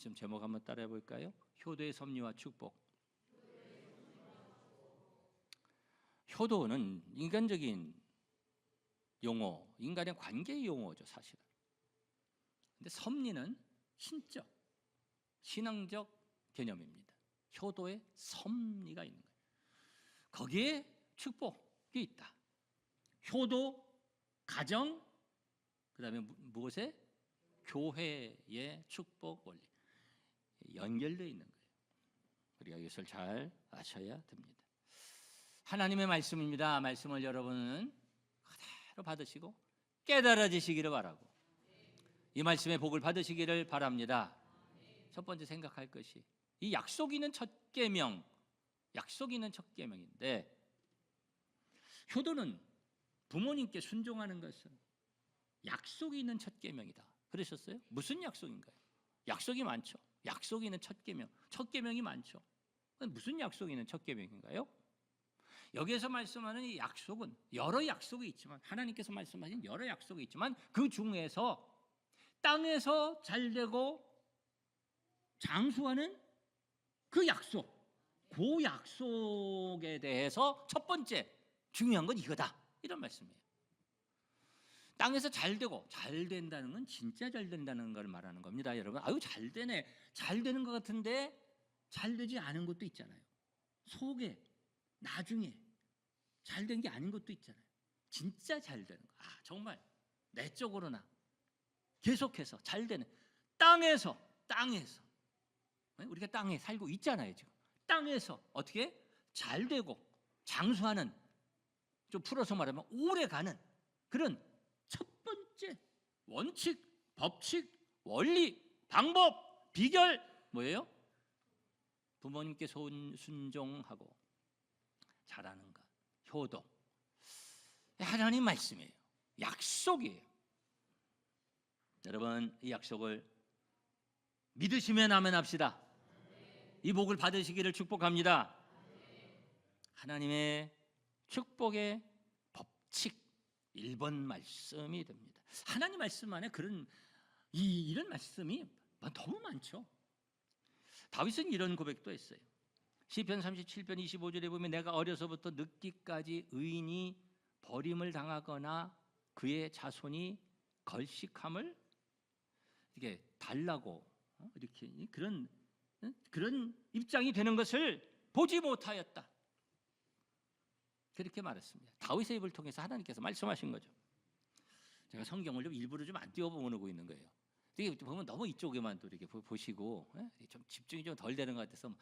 말씀 제목 한번 따라해 볼까요? 효도의 섭리와 축복. 효도는 인간적인 용어, 인간의 관계의 용어죠, 사실은. 근데 섭리는 신적, 신앙적 개념입니다. 효도에 섭리가 있는 거예요. 거기에 축복이 있다. 효도, 가정, 그 다음에 무엇에? 교회의 축복 원리 연결되어 있는 거예요. 우리가 이것을 잘 아셔야 됩니다. 하나님의 말씀입니다. 말씀을 여러분은 그대로 받으시고 깨달아지시기를 바라고 이 말씀의 복을 받으시기를 바랍니다. 첫 번째 생각할 것이 이 약속 있는 첫 계명, 약속 있는 첫 계명인데, 효도는 부모님께 순종하는 것은 약속이 있는 첫 계명이다. 그러셨어요? 무슨 약속인가요? 약속이 많죠. 약속이 있는 첫 계명, 첫 계명이 많죠. 무슨 약속이 있는 첫 계명인가요? 여기에서 말씀하는 이 약속은 여러 약속이 있지만, 하나님께서 말씀하신 여러 약속이 있지만 그 중에서 땅에서 잘되고 장수하는 그 약속, 그 약속에 대해서 첫 번째 중요한 건 이거다, 이런 말씀이에요. 땅에서 잘되고, 잘 된다는 건 진짜 잘 된다는 걸 말하는 겁니다. 여러분, 아유 잘 되네, 잘 되는 것 같은데 잘 되지 않은 것도 있잖아요. 속에 나중에 잘 된 게 아닌 것도 있잖아요. 진짜 잘 되는 거, 정말 내적으로나 계속해서 잘 되는, 땅에서 우리가 땅에 살고 있잖아요. 지금 땅에서 어떻게 잘 되고 장수하는, 좀 풀어서 말하면 오래 가는 그런 첫 번째 원칙, 법칙, 원리, 방법, 비결 뭐예요? 부모님께 순종하고 잘하는 것, 효도. 하나님 말씀이에요. 약속이에요. 여러분, 이 약속을 믿으시면 아멘합시다. 이 복을 받으시기를 축복합니다. 하나님의 축복의 법칙 1번 말씀이 됩니다. 하나님 말씀 안에 이런 말씀이 너무 많죠. 다윗은 이런 고백도 했어요. 시편 37편 25절에 보면 내가 어려서부터 늙기까지 의인이 버림을 당하거나 그의 자손이 걸식함을 이게 달라고 이렇게 그런 입장이 되는 것을 보지 못하였다, 그렇게 말했습니다. 다윗의 입을 통해서 하나님께서 말씀하신 거죠. 제가 성경을 좀 일부러 좀 안 띄워보고 있는 거예요. 이게 보면 너무 이쪽에만 또 이렇게 보시고 좀 집중이 좀 덜 되는 것 같아서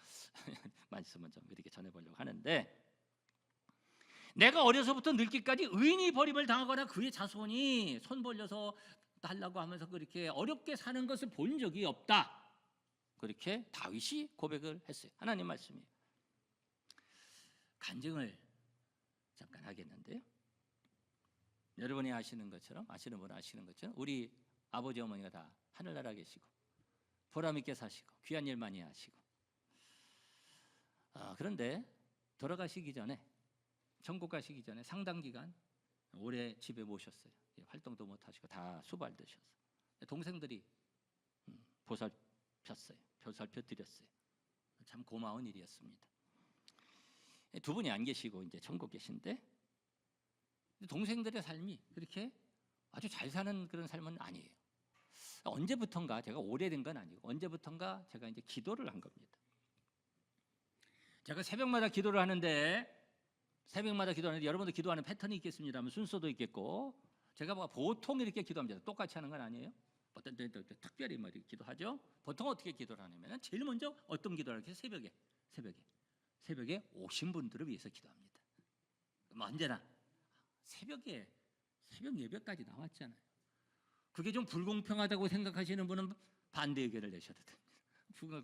말씀은 좀 이렇게 전해보려고 하는데, 내가 어려서부터 늙기까지 의인이 버림을 당하거나 그의 자손이 손 벌려서 달라고 하면서 그렇게 어렵게 사는 것을 본 적이 없다, 그렇게 다윗이 고백을 했어요. 하나님 말씀이에요. 간증을 잠깐 하겠는데요. 여러분이 아시는 것처럼, 아시는 분은 아시는 것처럼 우리 아버지 어머니가 다 하늘나라 계시고 보람있게 사시고 귀한 일 많이 하시고, 그런데 돌아가시기 전에, 천국 가시기 전에 상당 기간 오래 집에 모셨어요. 활동도 못 하시고 다 수발되셔서 동생들이 보살펴 드렸어요. 참 고마운 일이었습니다. 두 분이 안 계시고 이제 천국 계신데, 동생들의 삶이 그렇게 아주 잘 사는 그런 삶은 아니에요. 언제부턴가, 제가 오래된 건 아니고 언제부턴가 제가 이제 기도를 한 겁니다. 제가 새벽마다 기도를 하는데 여러분도 기도하는 패턴이 있겠습니다만 순서도 있겠고, 제가 보통 이렇게 기도합니다. 똑같이 하는 건 아니에요. 어떤 때 특별히 기도하죠. 보통 어떻게 기도를 하냐면 제일 먼저 어떤 기도를 하죠? 새벽에 오신 분들을 위해서 기도합니다. 언제나 새벽 예배까지 나왔잖아요. 그게 좀 불공평하다고 생각하시는 분은 반대 의견을 내셔도 됩니다.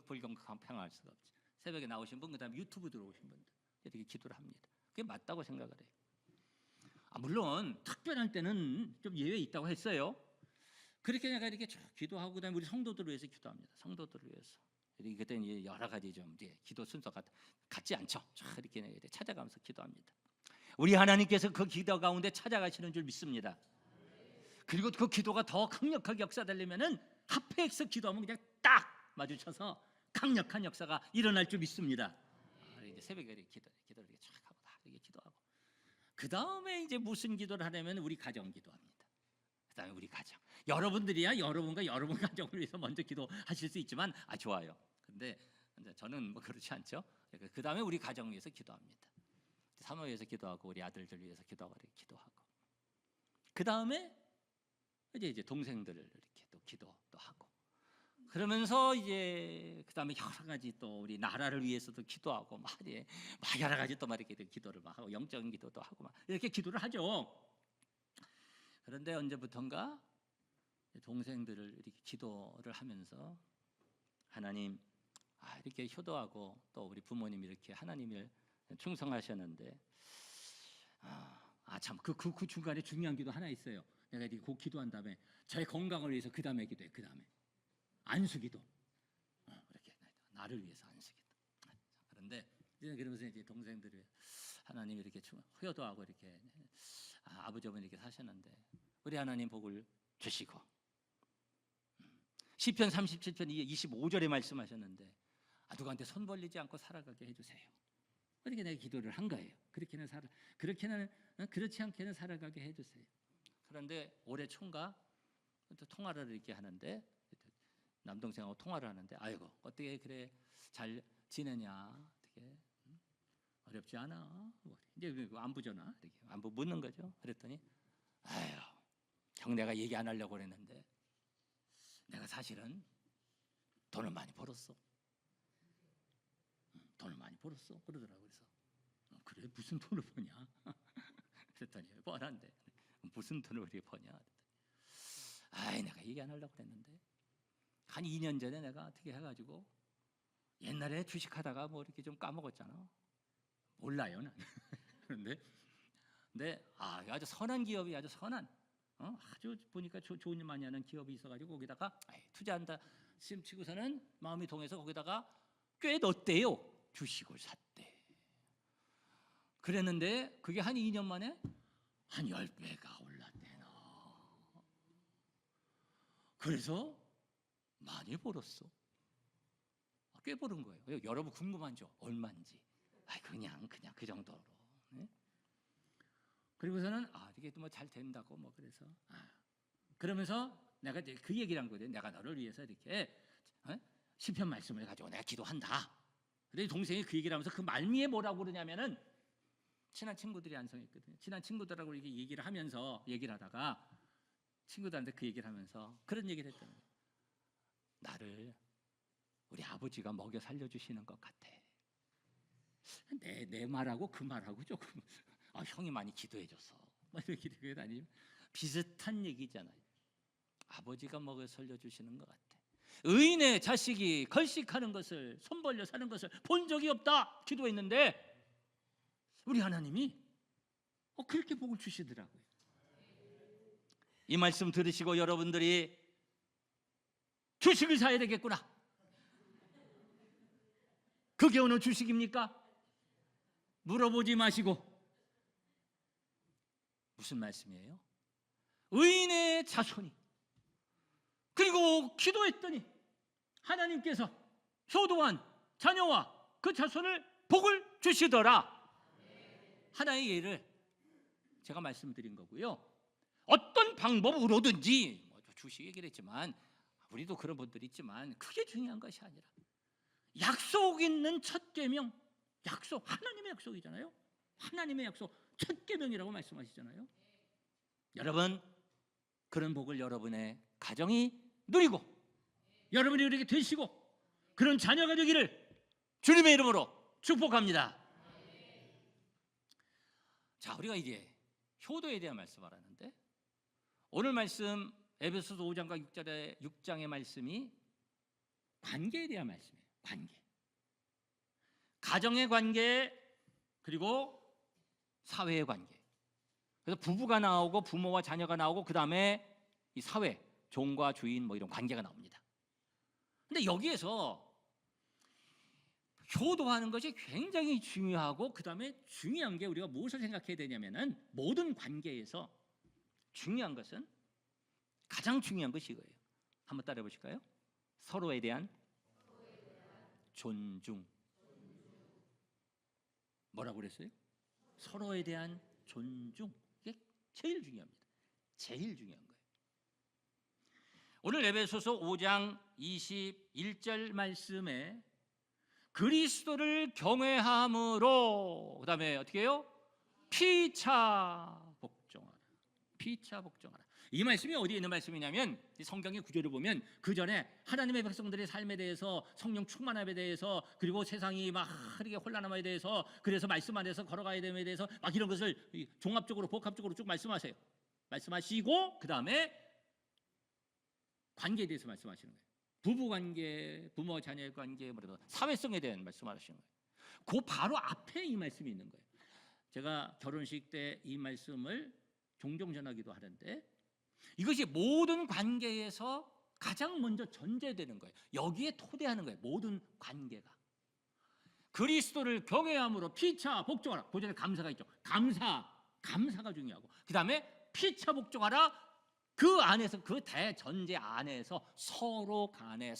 불공평할 수가 없죠. 새벽에 나오신 분, 그다음에 유튜브 들어오신 분들 이렇게 기도를 합니다. 그게 맞다고 생각을 해요. 물론 특별한 때는 좀 예외 있다고 했어요. 그렇게 내가 이렇게 쭉 기도하고, 그다음에 우리 성도들을 위해서 기도합니다. 성도들을 위해서. 그때는 여러 가지 좀 기도 순서가 같지 않죠. 이렇게 찾아가면서 기도합니다. 우리 하나님께서 그 기도 가운데 찾아가시는 줄 믿습니다. 그리고 그 기도가 더 강력하게 역사되려면은 합해서 기도하면 그냥 딱 마주쳐서 강력한 역사가 일어날 줄 믿습니다. 이제 새벽에 기도를 이렇게 쫙 하고 다 이렇게 기도하고, 그 다음에 이제 무슨 기도를 하냐면 우리 가정 기도합니다. 그 다음에 우리 가정. 여러분들이야 여러분과 여러분 가정을 위해서 먼저 기도하실 수 있지만 좋아요. 근데 저는 뭐 그렇지 않죠. 그 다음에 우리 가정 위해서 기도합니다. 사모 위해서 기도하고 우리 아들들 위해서 기도하고 이렇게 기도하고, 그 다음에 이제 동생들을 이렇게 또 기도도 하고, 그러면서 이제 그 다음에 여러 가지 또 우리 나라를 위해서도 기도하고 막 여러 가지 또 막 이렇게 기도를 막 하고 영적인 기도도 하고 막 이렇게 기도를 하죠. 그런데 언제부턴가 동생들을 이렇게 기도를 하면서 하나님, 이렇게 효도하고 또 우리 부모님 이렇게 하나님을 충성하셨는데 참 그 중간에 중요한 기도 하나 있어요. 내가 이렇게 그 기도한 다음에 저의 건강을 위해서 그 다음에 기도해. 그 다음에 안수기도, 이렇게 나를 위해서 안수기도. 그런데 이제 그러면서 이제 동생들을 하나님 이렇게 효도하고 이렇게 아버지 어머니 이렇게 사셨는데 우리 하나님 복을 주시고, 시편 37편 25절에 말씀하셨는데 누구한테 손 벌리지 않고 살아가게 해주세요. 그렇게 내가 기도를 한 거예요. 그렇지 않게는 살아가게 해주세요. 그런데 올해 총각 또 통화를 이렇게 하는데 남동생하고 통화를 하는데 아이고 어떻게 그래 잘 지내냐, 어떻게 어렵지 않아? 이제 안부 전화 이렇게 안부 묻는 거죠. 그랬더니 아유 형 내가 얘기 안 하려고 그랬는데 내가 사실은 돈을 많이 벌었어. 돈을 많이 벌었어 그러더라고. 그래서 그래 무슨 돈을 버냐? 그랬더니 뻔한데 무슨 돈을 그렇게 버냐? 내가 얘기 안 하려고 그랬는데 한 2년 전에 내가 어떻게 해가지고 옛날에 주식하다가 뭐 이렇게 좀 까먹었잖아. 몰라요 난. 근데 아주 선한 기업이 아주 선한 아주 보니까 좋은 일 많이 하는 기업이 있어가지고 거기다가 투자한다 치고서는 마음이 동해서 거기다가 꽤 넣었대요. 주식을 샀대. 그랬는데 그게 한 2년 만에 한 10배가 올랐대나. 그래서 많이 벌었어. 꽤 버는 거예요. 여러분 궁금하죠? 얼마인지. 그냥 그 정도로. 네? 그리고서는 이게 또 뭐 잘 된다고 뭐 그래서 그러면서 내가 이제 그 얘기를 한 거예요. 내가 너를 위해서 이렇게 시편 말씀을 가지고 내가 기도한다. 근데 동생이 그 얘기를 하면서 그 말미에 뭐라고 그러냐면은 친한 친구들이 안성했거든요. 친한 친구들하고 이렇게 얘기를 하다가 친구들한테 그 얘기를 하면서 그런 얘기를 했다는 거예요. 나를 우리 아버지가 먹여 살려주시는 것 같아. 내 말하고 그 말하고 조금 형이 많이 기도해줘서 이렇게 기도해 다니면 비슷한 얘기잖아요. 아버지가 먹여 살려주시는 것 같아. 의인의 자식이 걸식하는 것을 손 벌려 사는 것을 본 적이 없다 기도했는데 우리 하나님이 그렇게 복을 주시더라고요. 이 말씀 들으시고 여러분들이 주식을 사야 되겠구나. 그게 어느 주식입니까? 물어보지 마시고. 무슨 말씀이에요? 의인의 자손이, 그리고 기도했더니 하나님께서 효도한 자녀와 그 자손을 복을 주시더라. 하나의 예를 제가 말씀드린 거고요. 어떤 방법으로든지 주식 얘기를 했지만 우리도 그런 분들이 있지만 그게 중요한 것이 아니라 약속 있는 첫 계명, 약속 하나님의 약속이잖아요. 하나님의 약속 첫 계명이라고 말씀하시잖아요. 여러분 그런 복을 여러분의 가정이 누리고 여러분이 이렇게 되시고 그런 자녀가 되기를 주님의 이름으로 축복합니다. 자, 우리가 이제 효도에 대한 말씀을 하는데 오늘 말씀 에베소서 5장과 6장의 말씀이 관계에 대한 말씀이에요. 관계, 가정의 관계, 그리고 사회의 관계. 그래서 부부가 나오고 부모와 자녀가 나오고 그 다음에 이 사회, 종과 주인 뭐 이런 관계가 나옵니다. 근데 여기에서 효도하는 것이 굉장히 중요하고 그 다음에 중요한 게 우리가 무엇을 생각해야 되냐면은 모든 관계에서 중요한 것은 가장 중요한 것이 이거예요. 한번 따라해 보실까요? 서로에 대한 존중. 뭐라고 그랬어요? 서로에 대한 존중. 이게 제일 중요합니다. 제일 중요한 거예요. 오늘 에베소서 5장 21절 말씀에 그리스도를 경외함으로, 그 다음에 어떻게 해요? 피차 복종하라. 피차 복종하라. 이 말씀이 어디에 있는 말씀이냐면 성경의 구절을 보면 그 전에 하나님의 백성들의 삶에 대해서, 성령 충만함에 대해서, 그리고 세상이 막 이렇게 혼란함에 대해서, 그래서 말씀 안에서 걸어가야 됨에 대해서 막 이런 것을 종합적으로 복합적으로 쭉 말씀하세요. 말씀하시고 그 다음에 관계에 대해서 말씀하시는 거예요. 부부관계, 부모 자녀의 관계, 사회성에 대한 말씀하시는 거예요. 그 바로 앞에 이 말씀이 있는 거예요. 제가 결혼식 때 이 말씀을 종종 전하기도 하는데, 이것이 모든 관계에서 가장 먼저 전제되는 거예요. 여기에 토대하는 거예요. 모든 관계가 그리스도를 경외함으로 피차 복종하라. 그 전에 감사가 있죠. 감사가 중요하고, 그 다음에 피차 복종하라. 그 안에서, 그 대전제 안에서 서로 간에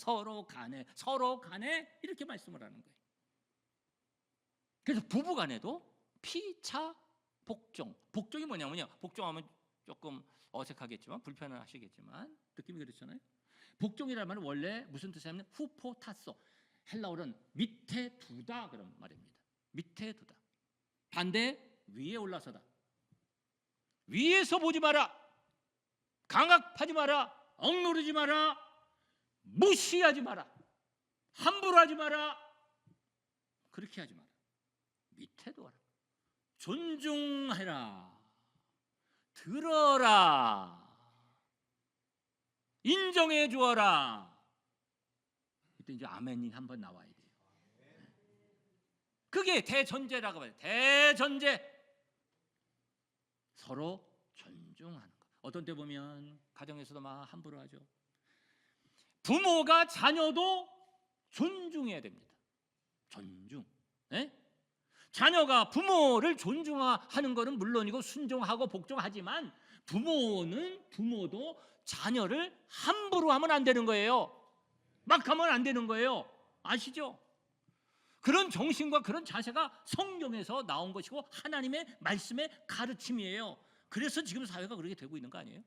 이렇게 말씀을 하는 거예요. 그래서 부부 간에도 피차 복종. 복종이 뭐냐면요, 복종하면 조금 어색하겠지만 불편하시겠지만 느낌이 그렇잖아요. 복종이라는 말은 원래 무슨 뜻이냐면 후포타소, 헬라어는 밑에 두다 그런 말입니다. 밑에 두다. 반대, 위에 올라서다. 위에서 보지 마라. 강압하지 마라. 억누르지 마라. 무시하지 마라. 함부로 하지 마라. 그렇게 하지 마라. 밑에 두어라. 존중해라. 들어라. 인정해 주어라. 이때 이제 아멘이 한번 나와야 돼요. 그게 대전제라고 봐요. 대전제. 서로 존중하는 것. 어떤 때 보면 가정에서도 막 함부로 하죠. 부모가 자녀도 존중해야 됩니다. 존중. 네? 자녀가 부모를 존중하는 것은 물론이고 순종하고 복종하지만 부모도 자녀를 함부로 하면 안 되는 거예요. 막 하면 안 되는 거예요. 아시죠? 그런 정신과 그런 자세가 성경에서 나온 것이고 하나님의 말씀의 가르침이에요. 그래서 지금 사회가 그렇게 되고 있는 거 아니에요?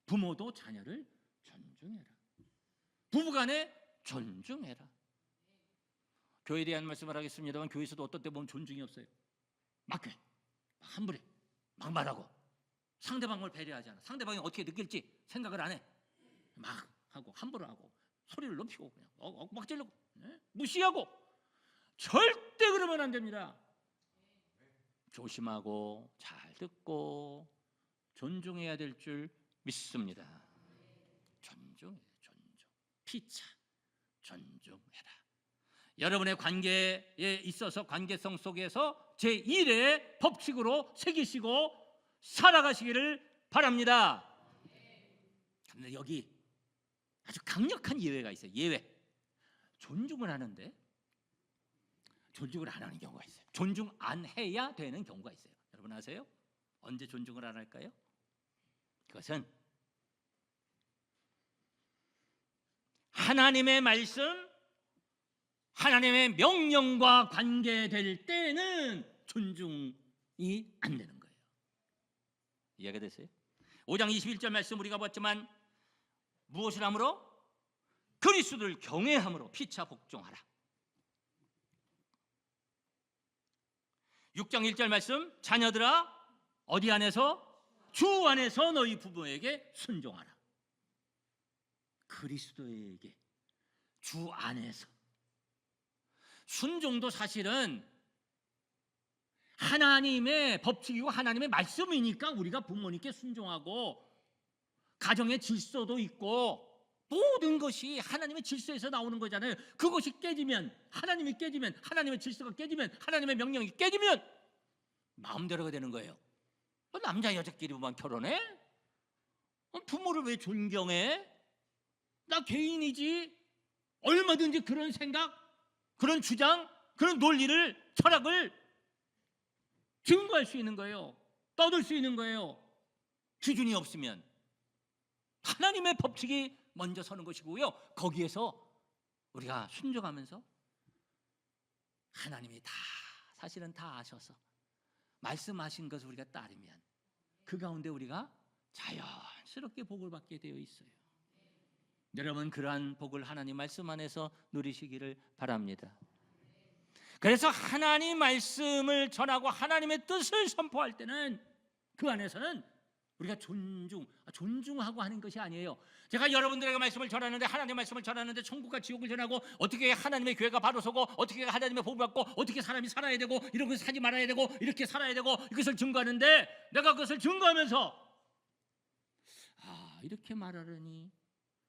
부모도 자녀를 존중해라. 부부간에 존중해라. 교회에 대한 말씀을 하겠습니다만 교회에서도 어떤 때 보면 존중이 없어요. 막 해, 막 함부로 해, 막 말하고 상대방을 배려하지 않아. 상대방이 어떻게 느낄지 생각을 안 해. 막 하고 함부로 하고 소리를 높이고 그냥 막 찌르고 무시하고. 절대 그러면 안 됩니다. 조심하고 잘 듣고 존중해야 될 줄 믿습니다. 존중. 피차 존중해라. 여러분의 관계에 있어서 관계성 속에서 제1의 법칙으로 새기시고 살아가시기를 바랍니다. 그런데 여기 아주 강력한 예외가 있어요. 예외. 존중을 하는데 존중을 안 하는 경우가 있어요. 존중 안 해야 되는 경우가 있어요. 여러분 아세요? 언제 존중을 안 할까요? 그것은 하나님의 말씀, 하나님의 명령과 관계될 때는 존중이 안 되는 거예요. 이해가 됐어요? 5장 21절 말씀 우리가 봤지만 무엇을 함으로? 그리스도를 경외함으로 피차 복종하라. 6장 1절 말씀, 자녀들아 어디 안에서? 주 안에서 너희 부모에게 순종하라. 그리스도에게, 주 안에서. 순종도 사실은 하나님의 법칙이고 하나님의 말씀이니까 우리가 부모님께 순종하고, 가정의 질서도 있고 모든 것이 하나님의 질서에서 나오는 거잖아요. 그것이 깨지면, 하나님이 깨지면, 하나님의 질서가 깨지면, 하나님의 명령이 깨지면 마음대로가 되는 거예요. 남자 여자끼리만 결혼해? 부모를 왜 존경해? 나 개인이지. 얼마든지 그런 생각, 그런 주장, 그런 논리를, 철학을 증거할 수 있는 거예요. 떠들 수 있는 거예요. 기준이 없으면 하나님의 법칙이 먼저 서는 것이고요. 거기에서 우리가 순종하면서 하나님이 사실은 다 아셔서 말씀하신 것을 우리가 따르면 그 가운데 우리가 자연스럽게 복을 받게 되어 있어요. 여러분, 그러한 복을 하나님 말씀 안에서 누리시기를 바랍니다. 그래서 하나님 말씀을 전하고 하나님의 뜻을 선포할 때는 그 안에서는 우리가 존중하고 하는 것이 아니에요. 제가 여러분들에게 말씀을 전하는데, 하나님의 말씀을 전하는데 천국과 지옥을 전하고 어떻게 하나님의 교회가 바로 서고 어떻게 하나님의 복을 받고 어떻게 사람이 살아야 되고 이런 것을 하지 말아야 되고 이렇게 살아야 되고 이것을 증거하는데, 내가 그것을 증거하면서 이렇게 말하려니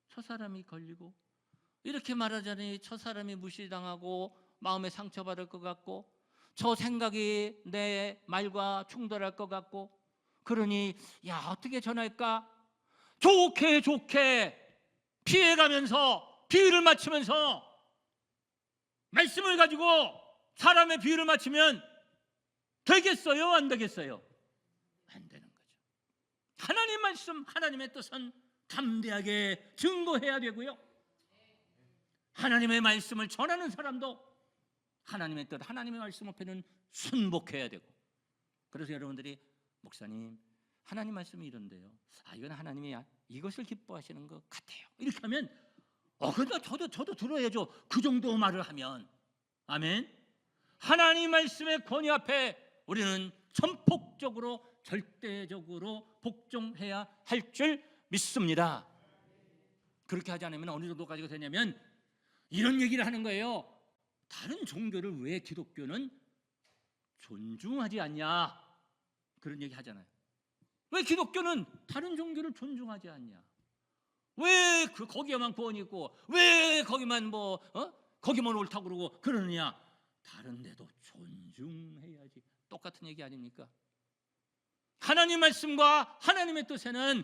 저 사람이 걸리고, 이렇게 말하자니 저 사람이 무시당하고 마음에 상처받을 것 같고, 저 생각이 내 말과 충돌할 것 같고, 그러니 어떻게 전할까? 좋게 피해가면서 비유를 맞추면서 말씀을 가지고 사람의 비유를 맞추면 되겠어요? 안 되겠어요? 안 되는 거죠. 하나님 말씀, 하나님의 뜻은 담대하게 증거해야 되고요, 하나님의 말씀을 전하는 사람도 하나님의 뜻, 하나님의 말씀 앞에는 순복해야 되고. 그래서 여러분들이 목사님, 하나님 말씀이 이런데요, 이건 하나님이 이것을 기뻐하시는 것 같아요, 이렇게 하면 근데 저도 들어야죠. 그 정도 말을 하면. 아멘. 하나님 말씀의 권위 앞에 우리는 전폭적으로 절대적으로 복종해야 할 줄 믿습니다. 그렇게 하지 않으면 어느 정도까지가 되냐면 이런 얘기를 하는 거예요. 다른 종교를 왜 기독교는 존중하지 않냐, 그런 얘기 하잖아요. 왜 기독교는 다른 종교를 존중하지 않냐? 왜 거기에만 구원이 있고 왜 거기만 거기만 옳다고 그러고 그러느냐? 다른 데도 존중해야지. 똑같은 얘기 아닙니까? 하나님 말씀과 하나님의 뜻에는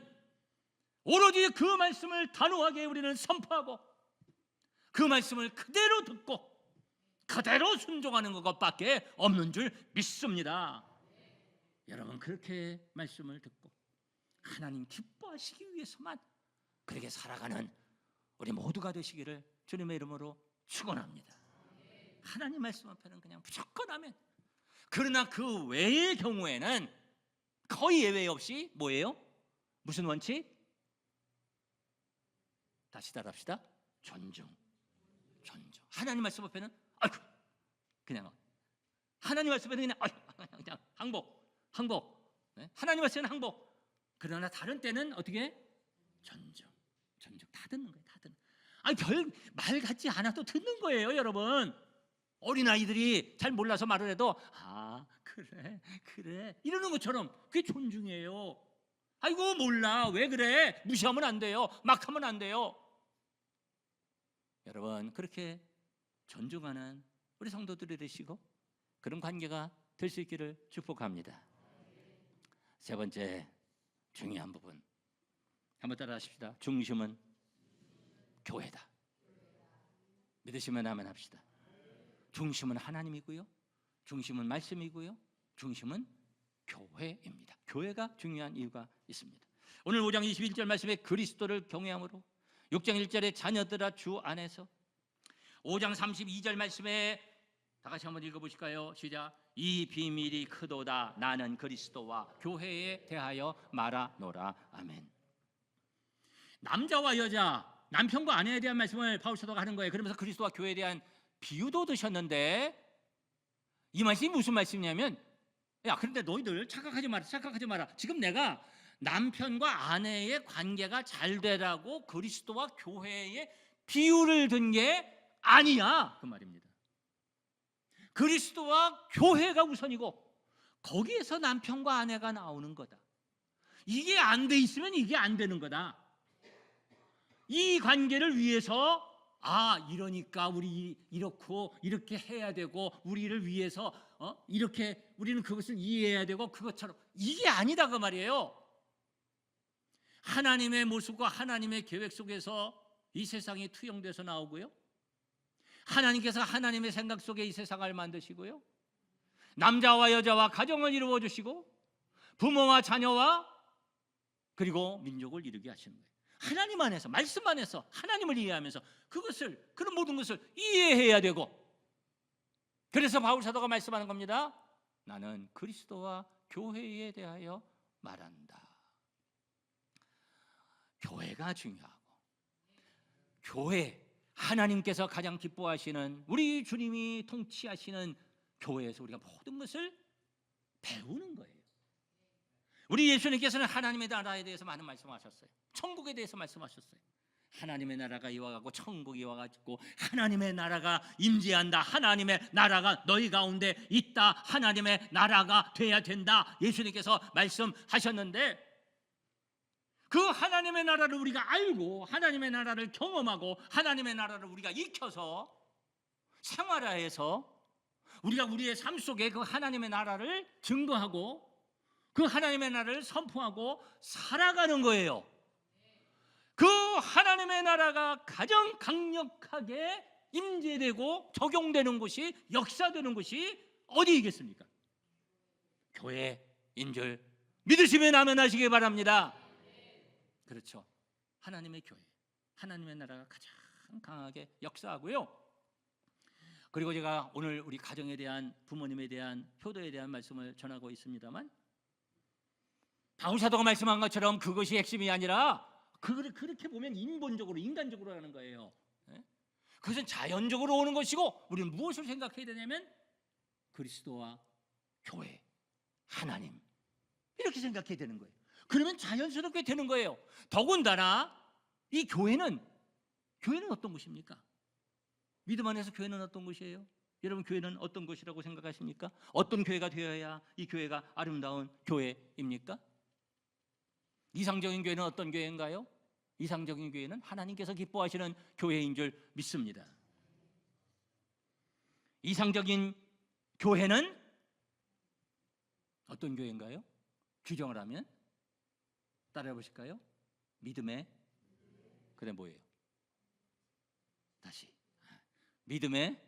오로지 그 말씀을 단호하게 우리는 선포하고 그 말씀을 그대로 듣고 그대로 순종하는 것밖에 없는 줄 믿습니다. 여러분, 그렇게 말씀을 듣고 하나님 기뻐하시기 위해서만 그렇게 살아가는 우리 모두가 되시기를 주님의 이름으로 축원합니다. 하나님 말씀 앞에는 그냥 무조건 하면. 그러나 그 외의 경우에는 거의 예외 없이 뭐예요? 무슨 원칙? 다시 따라합시다. 존중. 하나님 말씀 앞에는 그냥 하나님 말씀 앞에는 그냥 항복. 네? 하나님 말씀에는 항복. 그러나 다른 때는 어떻게? 존중. 다 듣는 거예요. 다 듣는. 별 말 같지 않아도 듣는 거예요, 여러분. 어린아이들이 잘 몰라서 말을 해도 그래 이러는 것처럼 그게 존중이에요. 아이고 몰라, 왜 그래? 무시하면 안 돼요. 막 하면 안 돼요. 여러분, 그렇게 존중하는 우리 성도들이 되시고 그런 관계가 될 수 있기를 축복합니다. 세 번째 중요한 부분 한번 따라 하십시다. 중심은 교회다. 믿으시면 아멘 합시다. 중심은 하나님이고요, 중심은 말씀이고요, 중심은 교회입니다. 교회가 중요한 이유가 있습니다. 오늘 5장 21절 말씀에 그리스도를 경외함으로, 6장 1절에 자녀들아 주 안에서, 5장 32절 말씀에 다 같이 한번 읽어보실까요? 시작. 이 비밀이 크도다. 나는 그리스도와 교회에 대하여 말하노라. 아멘. 남자와 여자, 남편과 아내에 대한 말씀을 바울 사도가 하는 거예요. 그러면서 그리스도와 교회에 대한 비유도 드셨는데, 이 말씀이 무슨 말씀이냐면, 그런데 너희들 착각하지 마라. 지금 내가 남편과 아내의 관계가 잘 되라고 그리스도와 교회에 비유를 든 게 아니야, 그 말입니다. 그리스도와 교회가 우선이고 거기에서 남편과 아내가 나오는 거다. 이게 안 돼 있으면 이게 안 되는 거다. 이 관계를 위해서 이러니까 우리 이렇게 해야 되고, 우리를 위해서 이렇게 우리는 그것을 이해해야 되고, 그것처럼 이게 아니다, 그 말이에요. 하나님의 모습과 하나님의 계획 속에서 이 세상이 투영돼서 나오고요, 하나님께서 하나님의 생각 속에 이 세상을 만드시고요, 남자와 여자와 가정을 이루어 주시고 부모와 자녀와 그리고 민족을 이루게 하시는 거예요. 하나님 안에서, 말씀 안에서 하나님을 이해하면서 그런 모든 것을 이해해야 되고, 그래서 바울 사도가 말씀하는 겁니다. 나는 그리스도와 교회에 대하여 말한다. 교회가 중요하고, 교회, 하나님께서 가장 기뻐하시는, 우리 주님이 통치하시는 교회에서 우리가 모든 것을 배우는 거예요. 우리 예수님께서는 하나님의 나라에 대해서 많은 말씀하셨어요. 천국에 대해서 말씀하셨어요. 하나님의 나라가 이와가고 천국이 이와가지고 하나님의 나라가 임재한다. 하나님의 나라가 너희 가운데 있다. 하나님의 나라가 돼야 된다. 예수님께서 말씀하셨는데, 그 하나님의 나라를 우리가 알고 하나님의 나라를 경험하고 하나님의 나라를 우리가 익혀서 생활화해서 우리가 우리의 삶 속에 그 하나님의 나라를 증거하고 그 하나님의 나라를 선포하고 살아가는 거예요. 그 하나님의 나라가 가장 강력하게 임재되고 적용되는 곳이, 역사되는 곳이 어디이겠습니까? 교회인 줄 믿으시면 아멘하시기 바랍니다. 그렇죠. 하나님의 교회, 하나님의 나라가 가장 강하게 역사하고요. 그리고 제가 오늘 우리 가정에 대한, 부모님에 대한, 효도에 대한 말씀을 전하고 있습니다만, 바울 사도가 말씀한 것처럼 그것이 핵심이 아니라 그렇게 보면 인본적으로, 인간적으로 하는 거예요. 그것은 자연적으로 오는 것이고, 우리는 무엇을 생각해야 되냐면 그리스도와 교회, 하나님, 이렇게 생각해야 되는 거예요. 그러면 자연스럽게 되는 거예요. 더군다나 이 교회는 어떤 곳입니까? 믿음 안에서 교회는 어떤 곳이에요? 여러분, 교회는 어떤 곳이라고 생각하십니까? 어떤 교회가 되어야 이 교회가 아름다운 교회입니까? 이상적인 교회는 어떤 교회인가요? 이상적인 교회는 하나님께서 기뻐하시는 교회인 줄 믿습니다. 이상적인 교회는 어떤 교회인가요? 규정을 하면 따라해 보실까요? 믿음의, 그래 뭐예요? 다시, 믿음의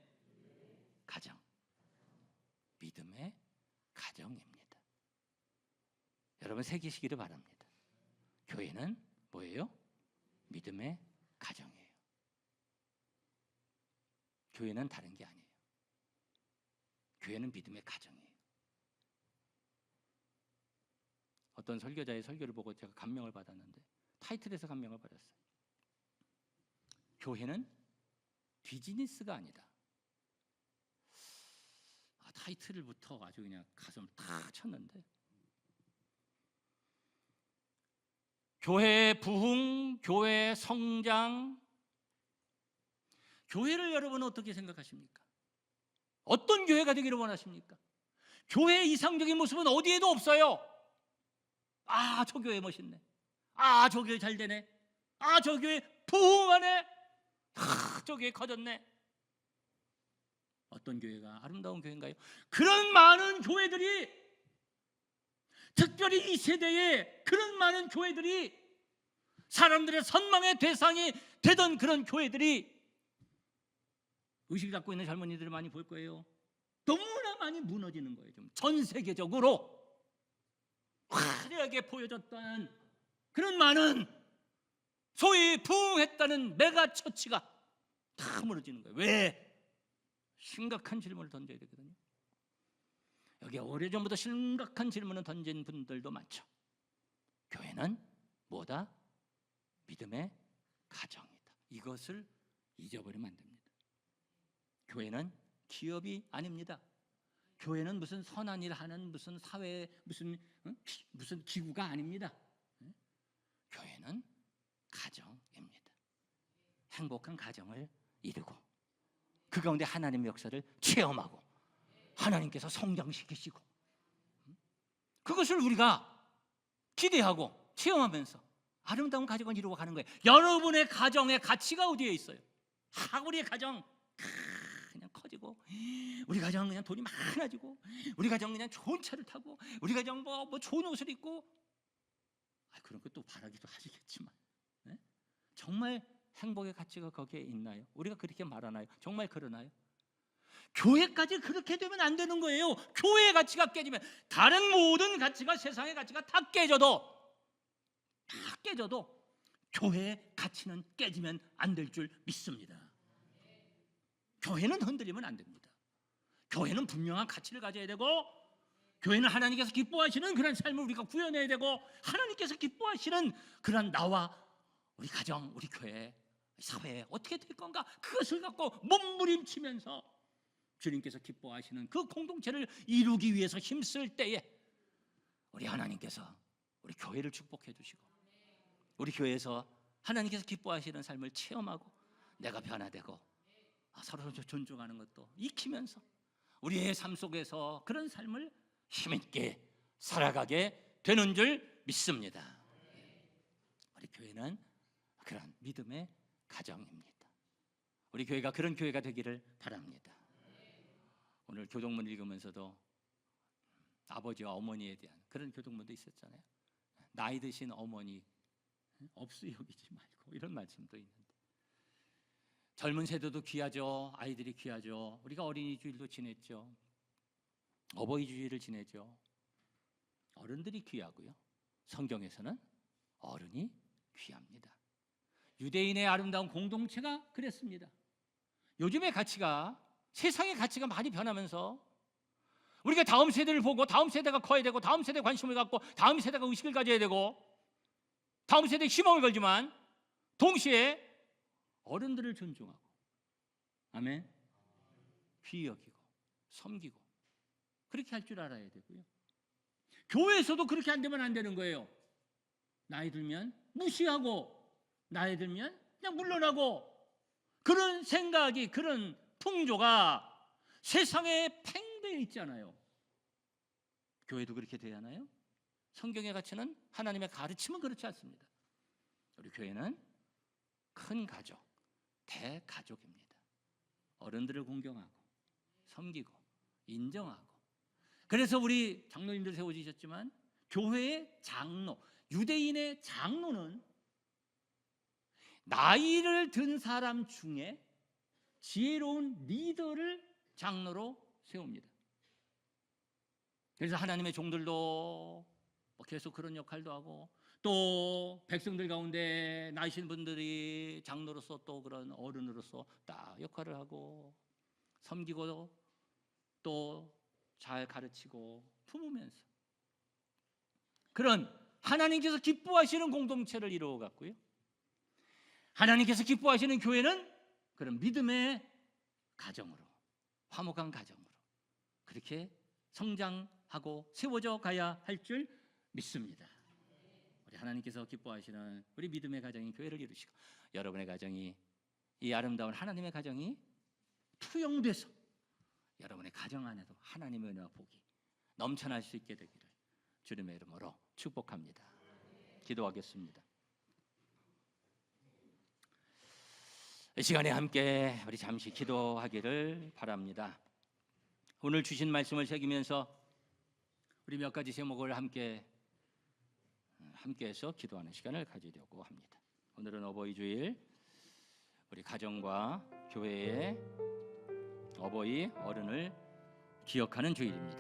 가정, 믿음의 가정입니다. 여러분, 새기시기를 바랍니다. 교회는 뭐예요? 믿음의 가정이에요. 교회는 다른 게 아니에요. 교회는 믿음의 가정이에요. 어떤 설교자의 설교를 보고 제가 감명을 받았는데, 타이틀에서 감명을 받았어요. 교회는 비즈니스가 아니다. 타이틀부터 아주 그냥 가슴을 탁 쳤는데, 교회의 부흥, 교회의 성장, 교회를 여러분은 어떻게 생각하십니까? 어떤 교회가 되기를 원하십니까? 교회의 이상적인 모습은 어디에도 없어요. 아, 저 교회 멋있네. 아, 저 교회 잘 되네. 아, 저 교회 부흥하네. 아, 저 교회 커졌네. 어떤 교회가 아름다운 교회인가요? 그런 많은 교회들이, 특별히 이 세대에 그런 많은 교회들이, 사람들의 선망의 대상이 되던 그런 교회들이, 의식을 갖고 있는 젊은이들을 많이 볼 거예요. 너무나 많이 무너지는 거예요. 좀 전 세계적으로 화려하게 보여졌던 그런 많은 소위 부흥했다는 메가처치가 다 무너지는 거예요. 왜? 심각한 질문을 던져야 되거든요. 여기 오래전부터 심각한 질문을 던진 분들도 많죠. 교회는 뭐다? 믿음의 가정이다. 이것을 잊어버리면 안 됩니다. 교회는 기업이 아닙니다. 교회는 무슨 선한 일 하는 무슨 사회, 무슨 기구가 아닙니다. 교회는 가정입니다. 행복한 가정을 이루고 그 가운데 하나님의 역사를 체험하고 하나님께서 성장시키시고, 그것을 우리가 기대하고 체험하면서 아름다운 가정을 이루어 가는 거예요. 여러분의 가정의 가치가 어디에 있어요? 우리의 가정 그냥 커지고, 우리 가정 그냥 돈이 많아지고, 우리 가정 그냥 좋은 차를 타고, 우리 가정 뭐 좋은 옷을 입고, 그런 것도 바라기도 하시겠지만, 네? 정말 행복의 가치가 거기에 있나요? 우리가 그렇게 말하나요? 정말 그러나요? 교회까지 그렇게 되면 안 되는 거예요. 교회의 가치가 깨지면 다른 모든 가치가, 세상의 가치가 다 깨져도 교회의 가치는 깨지면 안 될 줄 믿습니다. 교회는 흔들리면 안 됩니다. 교회는 분명한 가치를 가져야 되고, 교회는 하나님께서 기뻐하시는 그런 삶을 우리가 구현해야 되고, 하나님께서 기뻐하시는 그런 나와 우리 가정, 우리 교회, 사회에 어떻게 될 건가, 그것을 갖고 몸부림치면서 주님께서 기뻐하시는 그 공동체를 이루기 위해서 힘쓸 때에 우리 하나님께서 우리 교회를 축복해 주시고, 우리 교회에서 하나님께서 기뻐하시는 삶을 체험하고 내가 변화되고 서로 존중하는 것도 익히면서 우리의 삶 속에서 그런 삶을 힘있게 살아가게 되는 줄 믿습니다. 우리 교회는 그런 믿음의 가정입니다. 우리 교회가 그런 교회가 되기를 바랍니다. 오늘 교동문 읽으면서도 아버지와 어머니에 대한 그런 교동문도 있었잖아요. 나이 드신 어머니 없이 여기지 말고, 이런 말씀도 있는데, 젊은 세대도 귀하죠. 아이들이 귀하죠. 우리가 어린이 주일도 지냈죠. 어버이 주일을 지내죠. 어른들이 귀하고요, 성경에서는 어른이 귀합니다. 유대인의 아름다운 공동체가 그랬습니다. 요즘의 가치가, 세상의 가치가 많이 변하면서 우리가 다음 세대를 보고 다음 세대가 커야 되고, 다음 세대에 관심을 갖고 다음 세대가 의식을 가져야 되고, 다음 세대에 희망을 걸지만 동시에 어른들을 존중하고, 아멘, 귀히 여기고 섬기고 그렇게 할 줄 알아야 되고요. 교회에서도 그렇게 안 되면 안 되는 거예요. 나이 들면 무시하고, 나이 들면 그냥 물러나고, 그런 생각이, 그런 풍조가 세상에 팽배해 있잖아요. 교회도 그렇게 돼야 하나요? 성경의 가치는, 하나님의 가르침은 그렇지 않습니다. 우리 교회는 큰 가족, 대가족입니다. 어른들을 공경하고 섬기고 인정하고, 그래서 우리 장로님들 세워지셨지만 교회의 장로, 유대인의 장로는 나이를 든 사람 중에 지혜로운 리더를 장로로 세웁니다. 그래서 하나님의 종들도 계속 그런 역할도 하고, 또 백성들 가운데 나이신 분들이 장로로서 또 그런 어른으로서 딱 역할을 하고 섬기고 또 잘 가르치고 품으면서 그런 하나님께서 기뻐하시는 공동체를 이루어갔고요, 하나님께서 기뻐하시는 교회는 그런 믿음의 가정으로, 화목한 가정으로 그렇게 성장하고 세워져 가야 할 줄 믿습니다. 우리 하나님께서 기뻐하시는 우리 믿음의 가정인 교회를 이루시고, 여러분의 가정이, 이 아름다운 하나님의 가정이 투영돼서 여러분의 가정 안에도 하나님의 은혜와 복이 넘쳐날 수 있게 되기를 주님의 이름으로 축복합니다. 기도하겠습니다. 이 시간에 함께 우리 잠시 기도하기를 바랍니다. 오늘 주신 말씀을 새기면서 우리 몇 가지 제목을 함께해서 기도하는 시간을 가지려고 합니다. 오늘은 어버이 주일, 우리 가정과 교회의 어버이, 어른을 기억하는 주일입니다.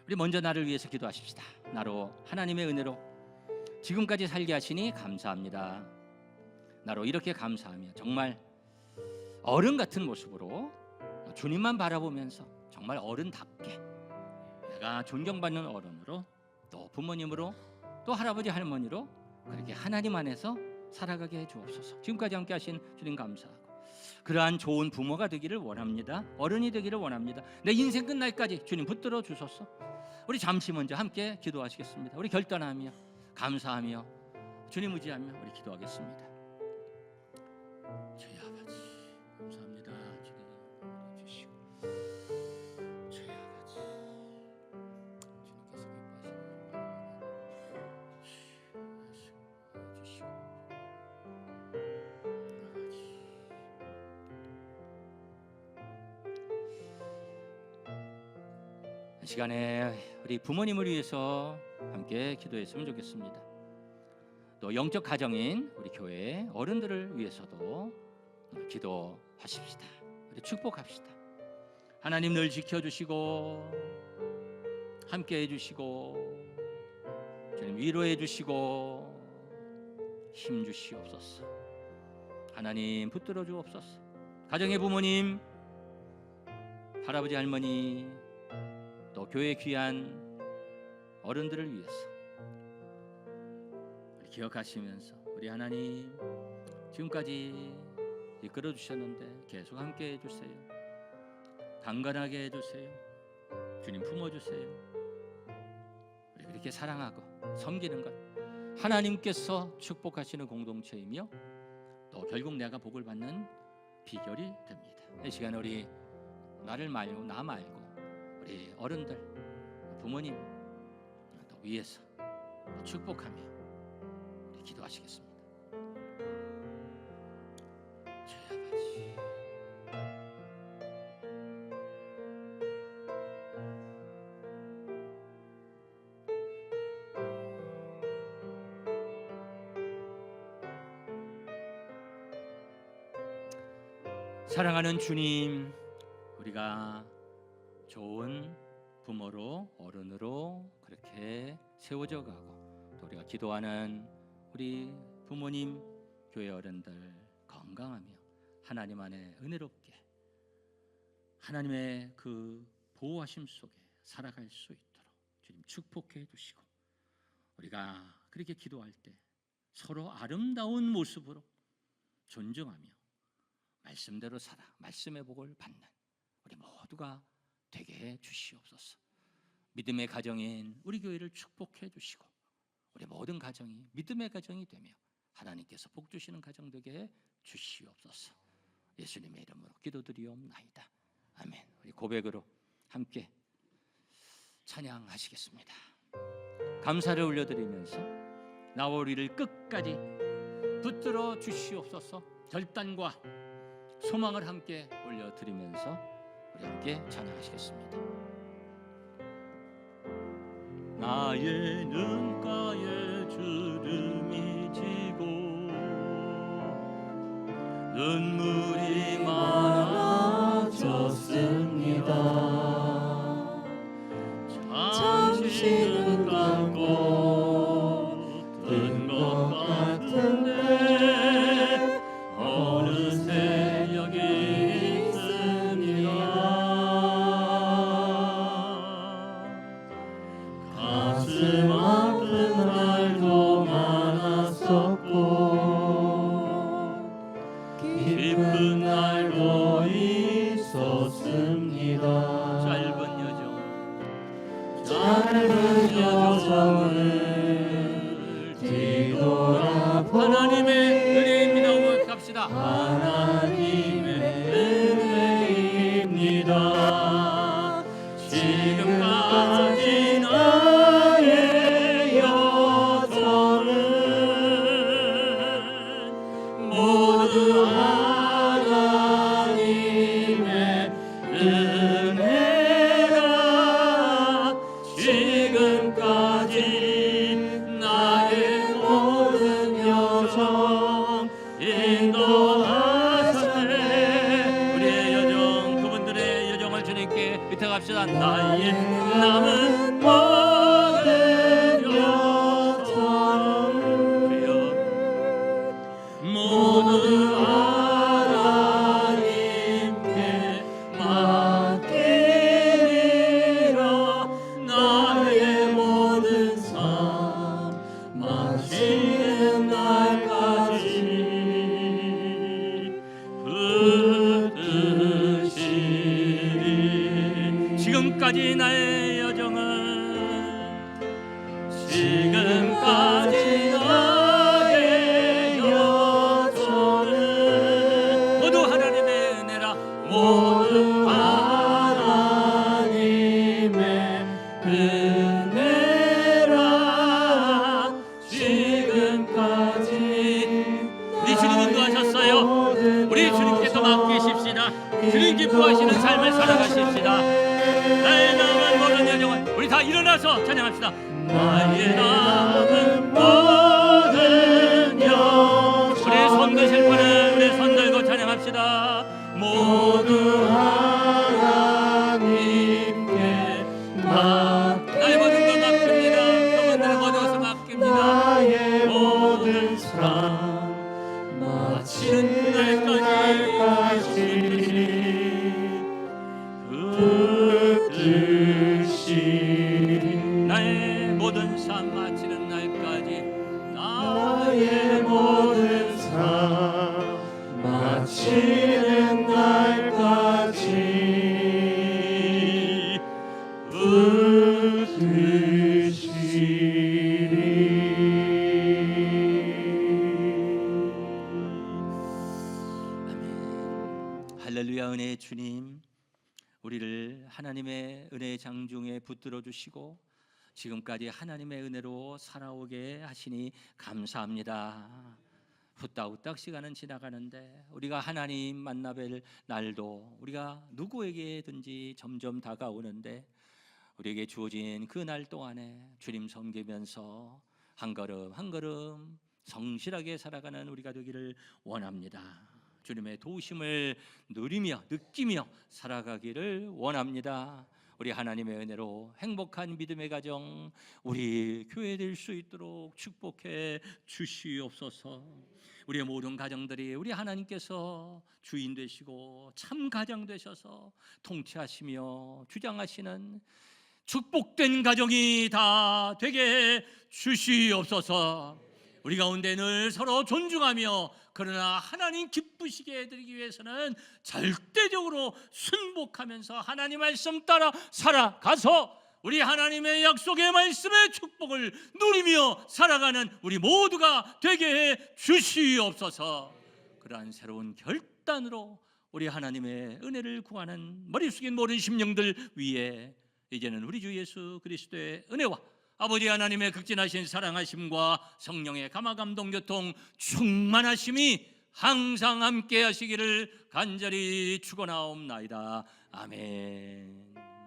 우리 먼저 나를 위해서 기도하십시다. 나로 하나님의 은혜로 지금까지 살게 하시니 감사합니다. 나로 이렇게 감사하며 정말 어른 같은 모습으로 주님만 바라보면서 정말 어른답게 내가 존경받는 어른으로, 또 부모님으로, 또 할아버지 할머니로 그렇게 하나님 안에서 살아가게 해 주옵소서. 지금까지 함께 하신 주님 감사하고, 그러한 좋은 부모가 되기를 원합니다. 어른이 되기를 원합니다. 내 인생 끝날까지 주님 붙들어 주소서. 우리 잠시 먼저 함께 기도하시겠습니다. 우리 결단하며 감사하며 주님 의지하며 우리 기도하겠습니다. 저희 아버지 감사합니다. 주님 주시고, 저희 아버지 주님께서 기뻐하시는 주시고, 이 시간에 우리 부모님을 위해서 함께 기도했으면 좋겠습니다. 또 영적 가정인 우리 교회 어른들을 위해서도 기도하십시다. 우리 축복합시다. 하나님 늘 지켜주시고 함께 해주시고 주님 위로해 주시고 힘 주시옵소서. 하나님 붙들어 주옵소서. 가정의 부모님, 할아버지 할머니, 또 교회 귀한 어른들을 위해서 우리 기억하시면서 우리 하나님 지금까지 이끌어 주셨는데 계속 함께 해주세요. 강건하게 해주세요. 주님 품어주세요. 우리 그렇게 사랑하고 섬기는 것 하나님께서 축복하시는 공동체이며 또 결국 내가 복을 받는 비결이 됩니다. 이 시간에 우리 나를 말고 나 말고 우리 어른들 부모님 또 위해서 또 축복하며 우리 기도하시겠습니다. 주여 아버지, 사랑하는 주님, 우리가 좋은 부모로 어른으로 그렇게 세워져 가고 또 우리가 기도하는 우리 부모님 교회 어른들 건강하며 하나님 안에 은혜롭게 하나님의 그 보호하심 속에 살아갈 수 있도록 주님 축복해 주시고 우리가 그렇게 기도할 때 서로 아름다운 모습으로 존중하며 말씀대로 살아 말씀의 복을 받는 우리 모두가 되게 해 주시옵소서. 믿음의 가정인 우리 교회를 축복해 주시고 우리 모든 가정이 믿음의 가정이 되며 하나님께서 복 주시는 가정 되게 해 주시옵소서. 예수님의 이름으로 기도드리옵나이다. 아멘. 우리 고백으로 함께 찬양하시겠습니다. 감사를 올려드리면서 나와 우리를 끝까지 붙들어 주시옵소서. 결단과 소망을 함께 올려드리면서 우리 함께 찬양하시겠습니다. 나의 눈가에 주름이 지고 눈물이 많아졌습니다. 잠시는 감고 든 것 같은데 어느새 여기 있습니다. 가슴 아픈 날도 많았었고 깊은 날도 있었습니다. 짧은 여정을 뒤돌아보니 하나님의 은혜입니다. 고백합시다. 하나님의 은혜입니다. 지금까지 나의 여정은 모두 하나님의 은혜라. 지금까지 나의 모든 여정 인도하시네. 우리의 여정, 그분들의 여정을 주님께 의탁합시다. 나의 남은 모든 여정을 모두 하나님께 맡기리라. 나의 모든 삶 마치는 날까지 붙드시리. 지금까지 나의 여정은 지금까지 나의 여정은 모두 하나님의 은혜라. 모두 하나님의 은혜라. 지금까지 우리 주님 인도하셨어요. 우리 주님께서 맡기십시다. 주님 기뻐하시는 삶을 살아가십시다. 나의 남은 모든 여정은 우리 다 일어나서 찬양합시다. 나의 남은 모든 여정 우리 손 드실 분은 우리 손 들고 찬양합시다. 모두 하나님께 나의 모든 것 맡깁니다. 그분들의 모든 것을 맡깁니다. 나의 모든 삶 마치는 날까지 할렐루야. 은혜의 주님, 우리를 하나님의 은혜의 장중에 붙들어 주시고 지금까지 하나님의 은혜로 살아오게 하시니 감사합니다. 후딱후딱 시간은 지나가는데 우리가 하나님 만나뵐 날도 우리가 누구에게든지 점점 다가오는데 우리에게 주어진 그 날 동안에 주님 섬기면서 한 걸음 한 걸음 성실하게 살아가는 우리가 되기를 원합니다. 주님의 도우심을 누리며 느끼며 살아가기를 원합니다. 우리 하나님의 은혜로 행복한 믿음의 가정, 우리 교회 될 수 있도록 축복해 주시옵소서. 우리의 모든 가정들이 우리 하나님께서 주인 되시고 참 가장 되셔서 통치하시며 주장하시는 축복된 가정이 다 되게 해 주시옵소서. 우리 가운데 늘 서로 존중하며 그러나 하나님 기쁘시게 해드리기 위해서는 절대적으로 순복하면서 하나님 말씀 따라 살아가서 우리 하나님의 약속의 말씀의 축복을 누리며 살아가는 우리 모두가 되게 해 주시옵소서. 그러한 새로운 결단으로 우리 하나님의 은혜를 구하는 머리 숙인 모든 심령들 위에 이제는 우리 주 예수 그리스도의 은혜와 아버지 하나님의 극진하신 사랑하심과 성령의 감화감동 교통 충만하심이 항상 함께 하시기를 간절히 축원하옵나이다. 아멘.